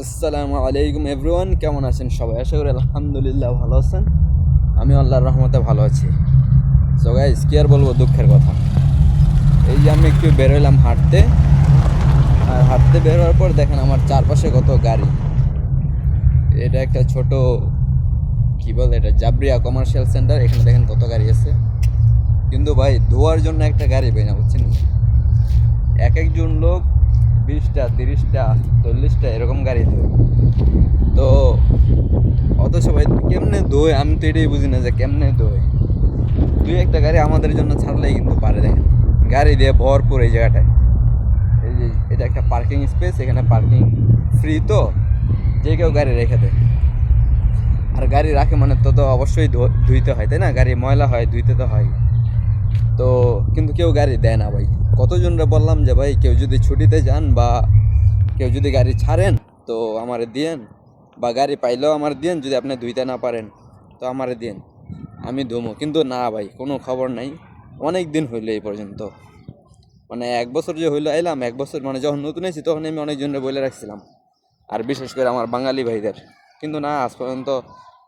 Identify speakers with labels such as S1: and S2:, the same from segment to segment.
S1: আসসালামু আলাইকুম এভরিওয়ান, কেমন আছেন সবাই? আশা করি আলহামদুলিল্লাহ ভালো আছেন। আমি আল্লাহর রহমতে ভালো আছি। সো গাইস, কি আর বলবো, দুঃখের কথা। এই যে আমি একটু বেরোলাম হাঁটতে, আর হাঁটতে বের হওয়ার পর দেখেন আমার চারপাশে কত গাড়ি। এটা একটা ছোট, কি বলে এটা, জাবরিয়া কমার্শিয়াল সেন্টার। এখানে দেখেন কত গাড়ি আছে, কিন্তু ভাই ধোয়ার জন্য একটা গাড়ি পাই না, বুঝছেন? এক একজন লোক 20টা 30টা 40টা এরকম গাড়ি ধোয়। তো অথচ ভাই কেমনে দোয়, আমি তো এটাই বুঝি না যে কেমনে দোয়। দুই একটা গাড়ি আমাদের জন্য ছাড়লেই কিন্তু পারে। দেখেন গাড়ি দিয়ে ভরপুর এই জায়গাটায়। এই যে এটা একটা পার্কিং স্পেস, এখানে পার্কিং ফ্রি, তো যে কেউ গাড়ি রেখে দেয়। আর গাড়ি রাখে মানে তো তো অবশ্যই ধুইতে হয়, তাই না? গাড়ি ময়লা হয়, ধুইতে তো হয়। তো কিন্তু কেউ গাড়ি দেয় না ভাই। কতজনরা বললাম যে ভাই কেউ যদি ছুটিতে যান বা কেউ যদি গাড়ি ছাড়েন তো আমারে দিয়েন, বা গাড়ি পাইলেও আমার দিয়েন, যদি আপনি ধুইতে না পারেন তো আমারে দিয়েন, আমি ধুমো। কিন্তু না ভাই, কোনো খবর নাই। অনেক দিন হইলো এই পর্যন্ত, মানে 1 বছর যে হইলো এলাম, 1 বছর মানে যখন নতুন আছি তখন আমি অনেকজনের বলে রাখছিলাম, আর বিশেষ করে আমার বাঙালি ভাইদের। কিন্তু না, আজ পর্যন্ত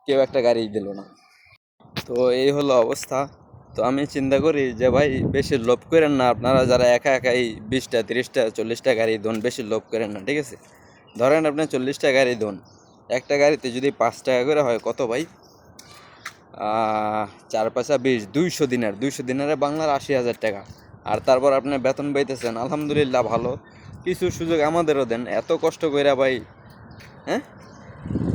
S1: কেউ একটা গাড়ি দিল না। তো এই হলো অবস্থা। তো আমি চিন্তা করি যে ভাই বেশি লোভ করেন না, আপনারা যারা একা একাই 20টা 30টা 40টা গাড়ি ধোন, বেশি লোভ করেন না, ঠিক আছে? ধরেন আপনি 40টা গাড়ি ধোন, একটা গাড়িতে যদি 5 টাকা করে হয়, কত ভাই? 4 5 20, 200 দিনের, 200 দিনারে বাংলার 80,000 টাকা। আর তারপর আপনি বেতন পাইতেছেন, আলহামদুলিল্লাহ ভালো। কিছু সুযোগ আমাদেরও দেন, এত কষ্ট কইরা ভাই। হ্যাঁ,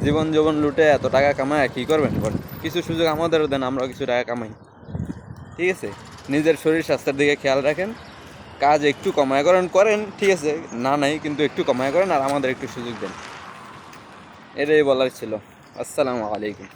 S1: জীবন জীবন লুটে এত টাকা কামায় কী করবেন বলেন? কিছু সুযোগ আমাদেরও দেন, আমরাও কিছু টাকা কামাই, ঠিক আছে? নিজের শরীর স্বাস্থ্যের দিকে খেয়াল রাখেন, কাজ একটু কমায় করেন, ঠিক আছে? না নাই, কিন্তু একটু কমায় করেন, আর আমাদের একটু সুযোগ দেন। এটাই বলার ছিল। আসসালামু আলাইকুম।